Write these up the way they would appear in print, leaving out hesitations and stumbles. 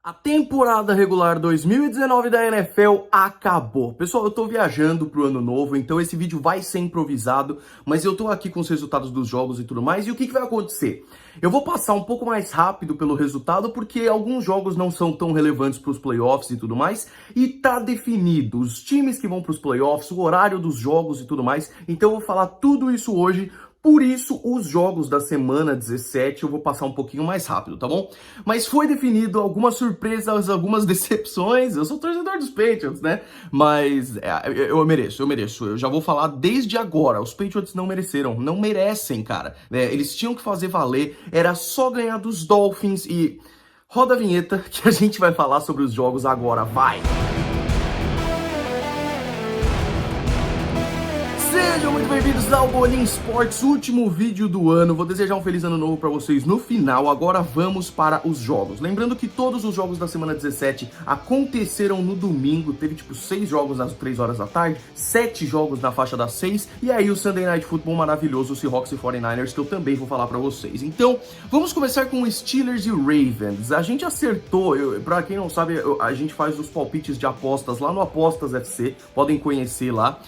A temporada regular 2019 da NFL acabou. Pessoal, eu tô viajando pro ano novo, então esse vídeo vai ser improvisado, mas eu tô aqui com os resultados dos jogos e tudo mais. E o que vai acontecer? Eu vou passar um pouco mais rápido pelo resultado, porque alguns jogos não são tão relevantes pros playoffs e tudo mais, e tá definido os times que vão pros playoffs, o horário dos jogos e tudo mais. Então eu vou falar tudo isso hoje. Por isso, os jogos da semana 17 eu vou passar um pouquinho mais rápido, tá bom? Mas foi definido algumas surpresas, algumas decepções. Eu sou torcedor dos Patriots, né? Mas eu mereço. Eu já vou falar desde agora. Os Patriots não mereceram, não merecem, cara. Eles tinham que fazer valer, era só ganhar dos Dolphins e... Roda a vinheta que a gente vai falar sobre os jogos agora, vai! Sejam muito bem-vindos ao Bolinha Sports, último vídeo do ano. Vou desejar um feliz ano novo para vocês no final. Agora vamos para os jogos. Lembrando que todos os jogos da semana 17 aconteceram no domingo. Teve tipo 6 jogos às 3 horas da tarde, 7 jogos na faixa das 6. E aí o Sunday Night Football maravilhoso, o Seahawks e 49ers, que eu também vou falar para vocês. Então, vamos começar com Steelers e Ravens. A gente acertou, para quem não sabe, a gente faz os palpites de apostas lá no Apostas FC. Podem conhecer lá.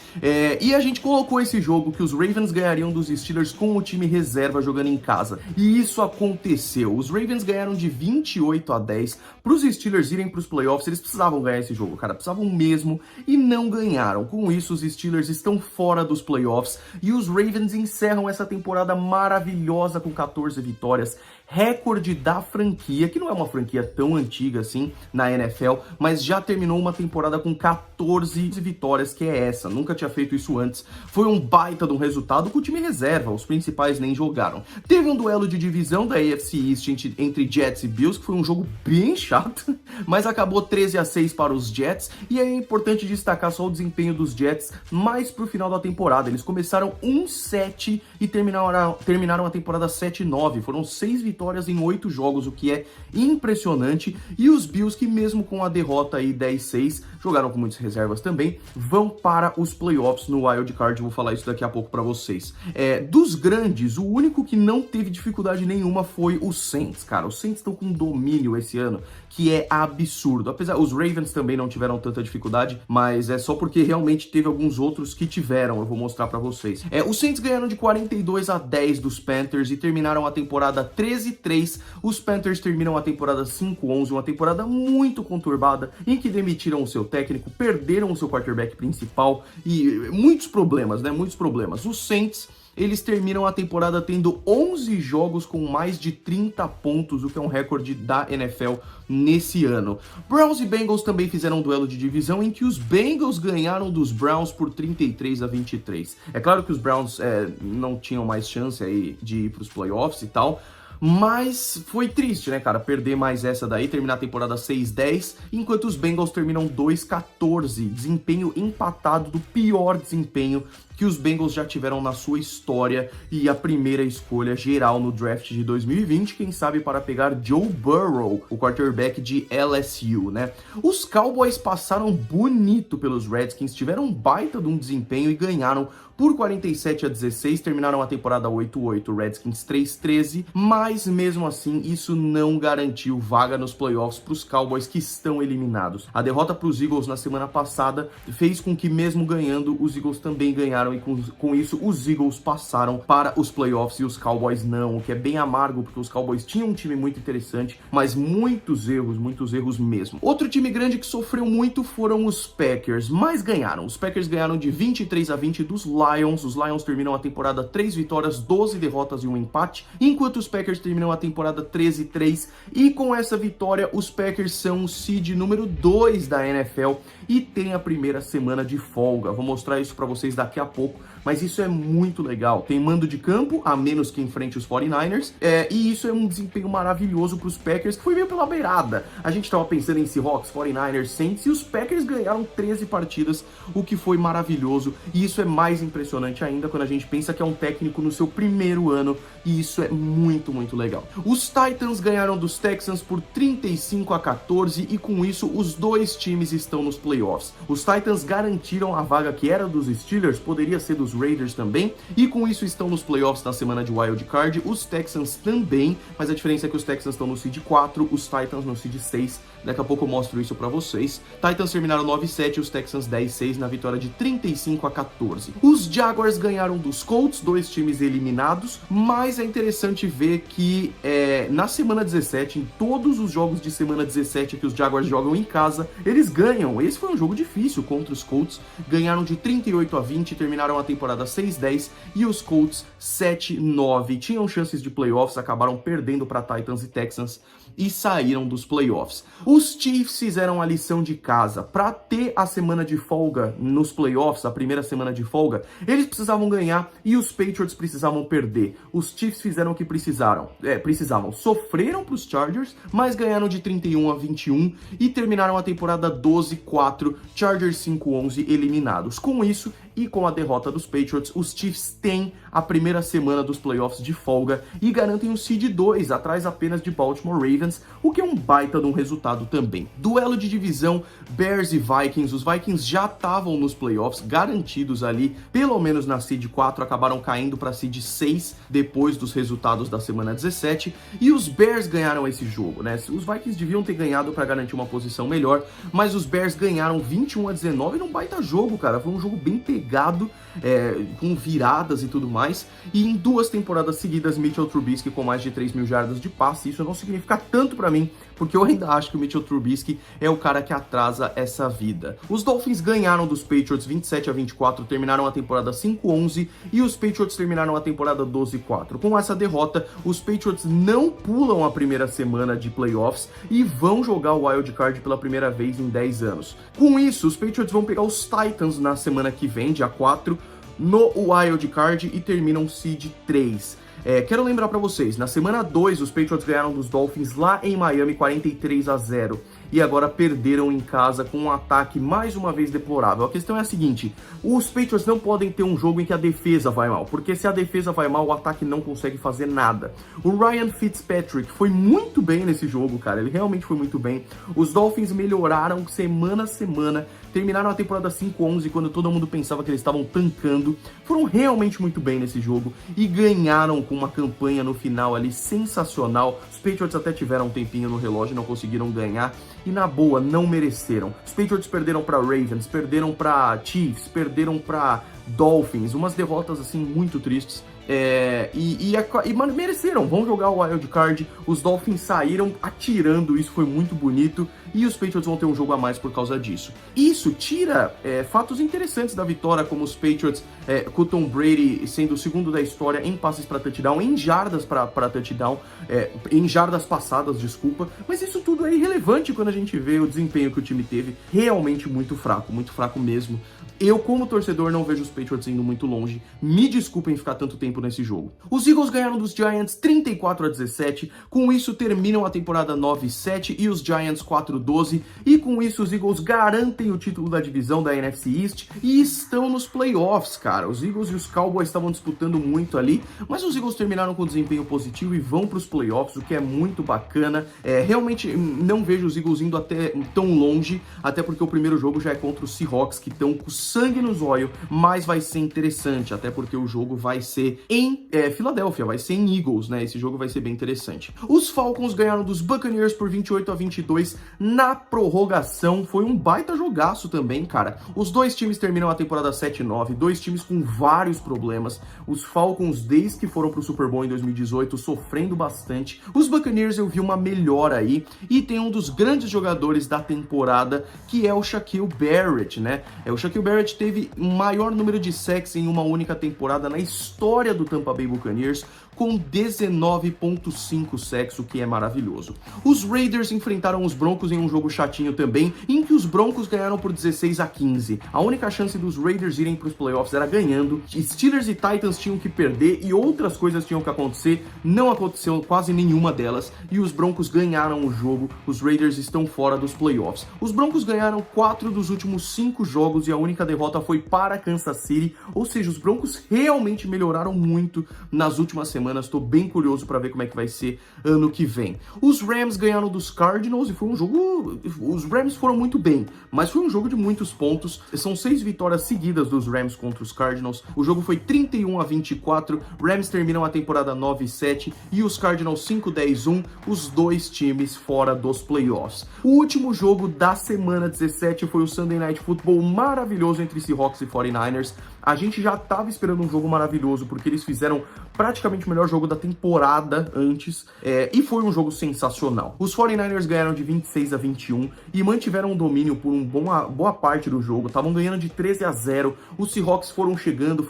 E a gente colocou esse jogo que os Ravens ganhariam dos Steelers com o time reserva jogando em casa. E isso aconteceu. Os Ravens ganharam de 28-10. Para os Steelers irem para os playoffs, eles precisavam ganhar esse jogo, cara. Precisavam mesmo e não ganharam. Com isso, os Steelers estão fora dos playoffs e os Ravens encerram essa temporada maravilhosa com 14 vitórias. Recorde da franquia, que não é uma franquia tão antiga assim na NFL, mas já terminou uma temporada com 14 vitórias, que é essa. Nunca tinha feito isso antes. Foi um baita de um resultado com o time reserva, os principais nem jogaram. Teve um duelo de divisão da AFC East entre Jets e Bills, que foi um jogo bem chato, mas acabou 13-6 para os Jets, e é importante destacar só o desempenho dos Jets mais pro final da temporada. Eles começaram 1-7 e terminaram a temporada 7-9, foram 6 vitórias em 8 jogos, o que é impressionante, e os Bills, que mesmo com a derrota aí 10-6, jogaram com muitas reservas também, vão para os playoffs no Wild Card. Vou falar isso daqui a pouco para vocês. Dos grandes, o único que não teve dificuldade nenhuma foi o Saints, cara. Os Saints estão com domínio esse ano, que é absurdo. Apesar, os Ravens também não tiveram tanta dificuldade, mas é só porque realmente teve alguns outros que tiveram, eu vou mostrar para vocês. Os Saints ganharam de 42-10 dos Panthers e terminaram a temporada 13-3. Os Panthers terminam a temporada 5-11, uma temporada muito conturbada, em que demitiram o seu técnico, perderam o seu quarterback principal e muitos problemas, né? Muitos problemas. Os Saints, eles terminam a temporada tendo 11 jogos com mais de 30 pontos, o que é um recorde da NFL nesse ano. Browns e Bengals também fizeram um duelo de divisão em que os Bengals ganharam dos Browns por 33-23. É claro que os Browns não tinham mais chance aí de ir para os playoffs e tal, mas foi triste, né, cara, perder mais essa daí, terminar a temporada 6-10, enquanto os Bengals terminam 2-14, desempenho empatado, do pior desempenho que os Bengals já tiveram na sua história, e a primeira escolha geral no draft de 2020, quem sabe para pegar Joe Burrow, o quarterback de LSU, né? Os Cowboys passaram bonito pelos Redskins, tiveram um baita de um desempenho e ganharam por 47-16, terminaram a temporada 8-8, Redskins 3-13, mas mesmo assim isso não garantiu vaga nos playoffs para os Cowboys, que estão eliminados. A derrota para os Eagles na semana passada fez com que, mesmo ganhando, os Eagles também ganharam, e com isso os Eagles passaram para os playoffs e os Cowboys não, o que é bem amargo, porque os Cowboys tinham um time muito interessante, mas muitos erros mesmo. Outro time grande que sofreu muito foram os Packers, mas ganharam. Os Packers ganharam de 23-20 dos Lions. Os Lions terminam a temporada 3 vitórias, 12 derrotas e um empate, enquanto os Packers terminam a temporada 13-3, e com essa vitória os Packers são o seed número 2 da NFL e tem a primeira semana de folga. Vou mostrar isso para vocês daqui a pouco, mas isso é muito legal. Tem mando de campo, a menos que enfrente os 49ers, e isso é um desempenho maravilhoso para os Packers, que foi meio pela beirada. A gente estava pensando em Seahawks, 49ers, Saints, e os Packers ganharam 13 partidas, o que foi maravilhoso, e isso é mais impressionante ainda quando a gente pensa que é um técnico no seu primeiro ano, e isso é muito legal. Os Titans ganharam dos Texans por 35-14, e com isso os dois times estão nos playoffs. Os Titans garantiram a vaga que era dos Steelers, poderia ser dos Raiders também, e com isso estão nos playoffs na semana de Wild Card, os Texans também, mas a diferença é que os Texans estão no seed 4, os Titans no seed 6, daqui a pouco eu mostro isso pra vocês. Titans terminaram 9-7, os Texans 10-6 na vitória de 35-14. Os Jaguars ganharam dos Colts, 2 times eliminados, mas é interessante ver que na semana 17, em todos os jogos de semana 17 que os Jaguars jogam em casa, eles ganham. Esse foi um jogo difícil contra os Colts, ganharam de 38-20, terminaram a temporada 6-10 e os Colts 7-9. Tinham chances de playoffs, acabaram perdendo para Titans e Texans e saíram dos playoffs. Os Chiefs fizeram a lição de casa. Para ter a semana de folga nos playoffs, a primeira semana de folga, eles precisavam ganhar e os Patriots precisavam perder. Os Chiefs fizeram o que precisavam. Sofreram para os Chargers, mas ganharam de 31-21 e terminaram a temporada 12-4, Chargers 5-11 eliminados. Com isso, e com a derrota dos Patriots, os Chiefs têm a primeira semana dos playoffs de folga e garantem o seed 2, atrás apenas de Baltimore Ravens, o que é um baita de um resultado também. Duelo de divisão, Bears e Vikings. Os Vikings já estavam nos playoffs, garantidos ali, pelo menos na seed 4, acabaram caindo para seed 6 depois dos resultados da semana 17, e os Bears ganharam esse jogo, né? Os Vikings deviam ter ganhado para garantir uma posição melhor, mas os Bears ganharam 21-19 num baita jogo, cara. Foi um jogo bem pegado, com viradas e tudo mais, e em 2 temporadas seguidas, Mitchell Trubisky com mais de 3.000 jardas de passe. Isso não significa tanto pra mim, porque eu ainda acho que o Mitchell Trubisky é o cara que atrasa essa vida. Os Dolphins ganharam dos Patriots 27-24, terminaram a temporada 5-11, e os Patriots terminaram a temporada 12-4. Com essa derrota, os Patriots não pulam a primeira semana de playoffs e vão jogar o Wild Card pela primeira vez em 10 anos. Com isso, os Patriots vão pegar os Titans na semana que vem, dia 4, no Wild Card, e terminam seed 3. Quero lembrar pra vocês, na semana 2 os Patriots ganharam dos Dolphins lá em Miami 43-0 e agora perderam em casa com um ataque mais uma vez deplorável. A questão é a seguinte: os Patriots não podem ter um jogo em que a defesa vai mal, porque se a defesa vai mal, o ataque não consegue fazer nada. O Ryan Fitzpatrick foi muito bem nesse jogo, cara, ele realmente foi muito bem. Os Dolphins melhoraram semana a semana, terminaram a temporada 5-11 quando todo mundo pensava que eles estavam tancando, foram realmente muito bem nesse jogo e ganharam com uma campanha no final ali sensacional. Os Patriots até tiveram um tempinho no relógio, não conseguiram ganhar, e na boa, não mereceram. Os Patriots perderam para Ravens, perderam para Chiefs, perderam para Dolphins, umas derrotas assim muito tristes. Mano, mereceram, vão jogar o Wild Card. Os Dolphins saíram atirando, isso foi muito bonito, e os Patriots vão ter um jogo a mais por causa disso. Isso tira fatos interessantes da vitória, como os Patriots com o Tom Brady sendo o segundo da história em passes para touchdown, em jardas para touchdown, em jardas passadas, desculpa, mas isso tudo é irrelevante quando a gente vê o desempenho que o time teve, realmente muito fraco mesmo. Eu, como torcedor, não vejo os Patriots indo muito longe. Me desculpem ficar tanto tempo nesse jogo. Os Eagles ganharam dos Giants 34-17. Com isso, terminam a temporada 9-7 e os Giants 4-12. E com isso, os Eagles garantem o título da divisão da NFC East e estão nos playoffs, cara. Os Eagles e os Cowboys estavam disputando muito ali, mas os Eagles terminaram com desempenho positivo e vão para os playoffs, o que é muito bacana. Realmente, não vejo os Eagles indo até tão longe, até porque o primeiro jogo já é contra os Seahawks, que estão com sangue nos olhos, mas vai ser interessante, até porque o jogo vai ser em Filadélfia, vai ser em Eagles, né? Esse jogo vai ser bem interessante. Os Falcons ganharam dos Buccaneers por 28-22 na prorrogação, foi um baita jogaço também, cara. Os dois times terminam a temporada 7-9, dois times com vários problemas. Os Falcons, desde que foram pro Super Bowl em 2018, sofrendo bastante. Os Buccaneers eu vi uma melhora aí, e tem um dos grandes jogadores da temporada, que é o Shaquille Barrett, né? O Shaquille Barrett teve o maior número de sacks em uma única temporada na história do Tampa Bay Buccaneers, com 19.5 sacks, o que é maravilhoso. Os Raiders enfrentaram os Broncos em um jogo chatinho também, em que os Broncos ganharam por 16-15. A única chance dos Raiders irem para os playoffs era ganhando. Steelers e Titans tinham que perder e outras coisas tinham que acontecer. Não aconteceu quase nenhuma delas e os Broncos ganharam o jogo. Os Raiders estão fora dos playoffs. Os Broncos ganharam 4 dos últimos 5 jogos e a única derrota foi para Kansas City, ou seja, os Broncos realmente melhoraram muito nas últimas semanas semanas, tô bem curioso para ver como é que vai ser ano que vem. Os Rams ganharam dos Cardinals e foi um jogo... Os Rams foram muito bem, mas foi um jogo de muitos pontos. São 6 vitórias seguidas dos Rams contra os Cardinals. O jogo foi 31-24, Rams terminam a temporada 9-7 e os Cardinals 5-10-1, os dois times fora dos playoffs. O último jogo da semana 17 foi o Sunday Night Football maravilhoso entre Seahawks e 49ers. A gente já estava esperando um jogo maravilhoso, porque eles fizeram praticamente o melhor jogo da temporada antes, e foi um jogo sensacional. Os 49ers ganharam de 26-21 e mantiveram o domínio por boa parte do jogo, estavam ganhando de 13-0, os Seahawks foram chegando,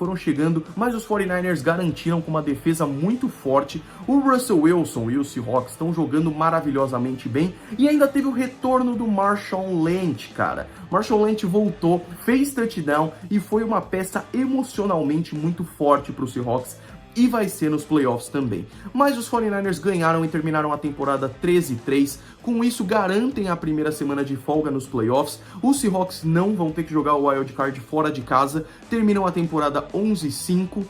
mas os 49ers garantiram com uma defesa muito forte. O Russell Wilson e os Seahawks estão jogando maravilhosamente bem, e ainda teve o retorno do Marshawn Lynch, cara. Marshawn Lynch voltou, fez touchdown e foi uma peça emocionalmente muito forte para os Seahawks, e vai ser nos playoffs também. Mas os 49ers ganharam e terminaram a temporada 13-3, com isso garantem a primeira semana de folga nos playoffs. Os Seahawks não vão ter que jogar o Wild Card fora de casa, terminam a temporada 11-5,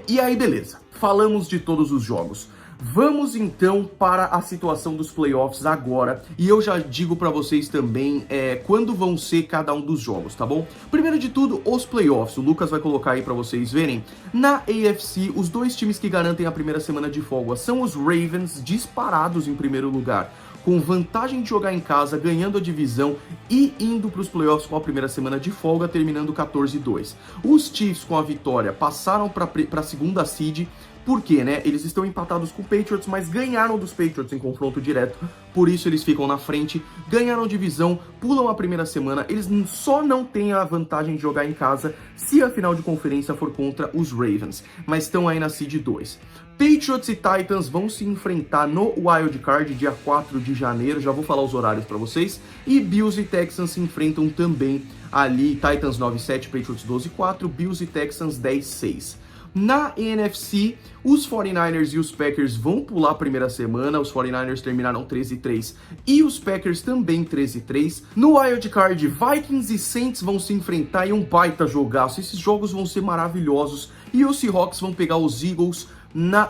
e aí beleza, falamos de todos os jogos. Vamos então para a situação dos playoffs agora, e eu já digo para vocês também quando vão ser cada um dos jogos, tá bom? Primeiro de tudo, os playoffs, o Lucas vai colocar aí para vocês verem. Na AFC, os dois times que garantem a primeira semana de folga são os Ravens, disparados em primeiro lugar, com vantagem de jogar em casa, ganhando a divisão e indo para os playoffs com a primeira semana de folga, terminando 14-2. Os Chiefs, com a vitória, passaram para a segunda seed. Por quê, né? Eles estão empatados com o Patriots, mas ganharam dos Patriots em confronto direto, por isso eles ficam na frente, ganharam divisão, pulam a primeira semana, eles só não têm a vantagem de jogar em casa se a final de conferência for contra os Ravens, mas estão aí na seed 2. Patriots e Titans vão se enfrentar no Wild Card, dia 4 de janeiro, já vou falar os horários para vocês, e Bills e Texans se enfrentam também ali, Titans 9-7, Patriots 12-4, Bills e Texans 10-6. Na NFC, os 49ers e os Packers vão pular a primeira semana, os 49ers terminaram 13-3 e os Packers também 13-3. No Wild Card, Vikings e Saints vão se enfrentar em um baita jogaço, esses jogos vão ser maravilhosos, e os Seahawks vão pegar os Eagles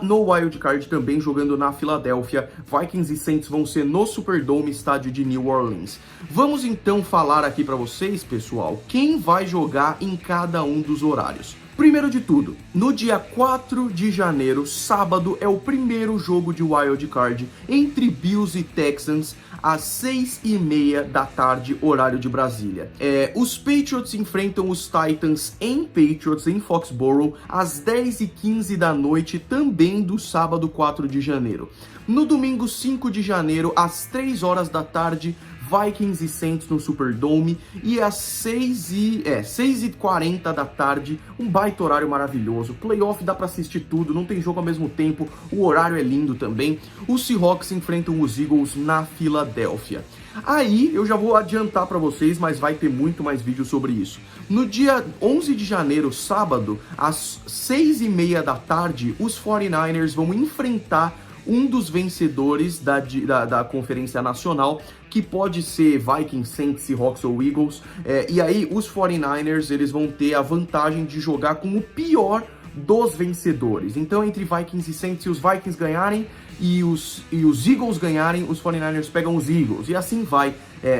no Wild Card também, jogando na Filadélfia. Vikings e Saints vão ser no Superdome, estádio de New Orleans. Vamos então falar aqui para vocês, pessoal, quem vai jogar em cada um dos horários. Primeiro de tudo, no dia 4 de janeiro, sábado, é o primeiro jogo de Wild Card entre Bills e Texans, às 6h30 da tarde, horário de Brasília. Os Patriots enfrentam os Titans em Patriots, em Foxborough, às 10h15 da noite, também do sábado 4 de janeiro. No domingo 5 de janeiro, às 3 horas da tarde, Vikings e Saints no Superdome, e às 6h40 da tarde, um baita horário maravilhoso, playoff dá pra assistir tudo, não tem jogo ao mesmo tempo, o horário é lindo também. Os Seahawks enfrentam os Eagles na Filadélfia. Aí eu já vou adiantar pra vocês, mas vai ter muito mais vídeo sobre isso. No dia 11 de janeiro, sábado, às 6h30 da tarde, os 49ers vão enfrentar um dos vencedores da Conferência Nacional, que pode ser Vikings, Saints, Seahawks ou Eagles, e aí os 49ers eles vão ter a vantagem de jogar com o pior dos vencedores. Então, entre Vikings e Saints, se os Vikings ganharem e os Eagles ganharem, os 49ers pegam os Eagles, e assim vai,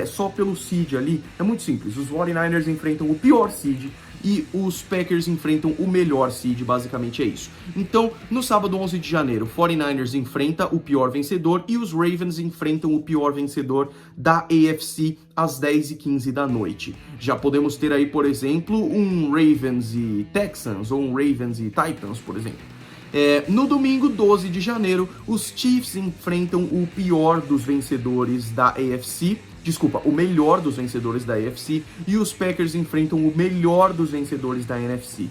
só pelo seed ali, é muito simples, os 49ers enfrentam o pior seed, e os Packers enfrentam o melhor seed, basicamente é isso. Então, no sábado 11 de janeiro, 49ers enfrenta o pior vencedor e os Ravens enfrentam o pior vencedor da AFC às 10h15 da noite. Já podemos ter aí, por exemplo, um Ravens e Texans ou um Ravens e Titans, por exemplo. No domingo 12 de janeiro, os Chiefs enfrentam o pior dos vencedores da AFC, o melhor dos vencedores da AFC, e os Packers enfrentam o melhor dos vencedores da NFC.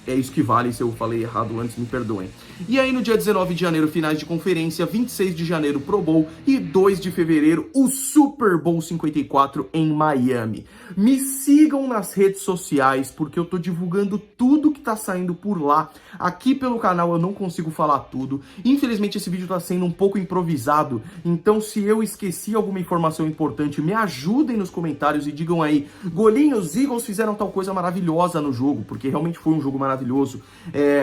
É isso que vale, se eu falei errado antes, me perdoem. E aí no dia 19 de janeiro, finais de conferência, 26 de janeiro, Pro Bowl, e 2 de fevereiro, o Super Bowl 54 em Miami. Me sigam nas redes sociais, porque eu tô divulgando tudo que tá saindo por lá. Aqui pelo canal eu não consigo falar tudo. Infelizmente esse vídeo tá sendo um pouco improvisado, então se eu esqueci alguma informação importante, me ajudem nos comentários e digam aí, Golinho, os Eagles fizeram tal coisa maravilhosa no jogo, porque realmente foi um jogo maravilhoso. maravilhoso.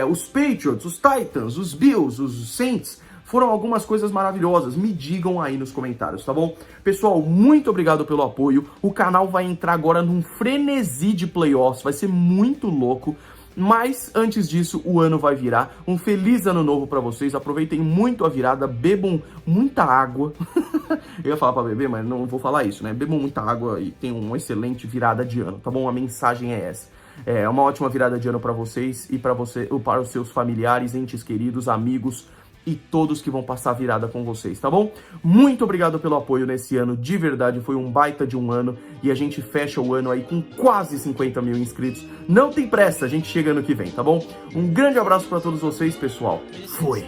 Os Patriots, os Titans, os Bills, os Saints, foram algumas coisas maravilhosas. Me digam aí nos comentários, tá bom? Pessoal, muito obrigado pelo apoio. O canal vai entrar agora num frenesi de playoffs, vai ser muito louco. Mas, antes disso, o ano vai virar. Um feliz ano novo pra vocês. Aproveitem muito a virada, bebam muita água. Eu ia falar pra beber, mas não vou falar isso, né? Bebam muita água e tenham uma excelente virada de ano, tá bom? A mensagem é essa. É uma ótima virada de ano pra vocês e para os seus familiares, entes queridos, amigos e todos que vão passar a virada com vocês, tá bom? Muito obrigado pelo apoio nesse ano, de verdade, foi um baita de um ano e a gente fecha o ano aí com quase 50 mil inscritos. Não tem pressa, a gente chega ano que vem, tá bom? Um grande abraço pra todos vocês, pessoal. Fui!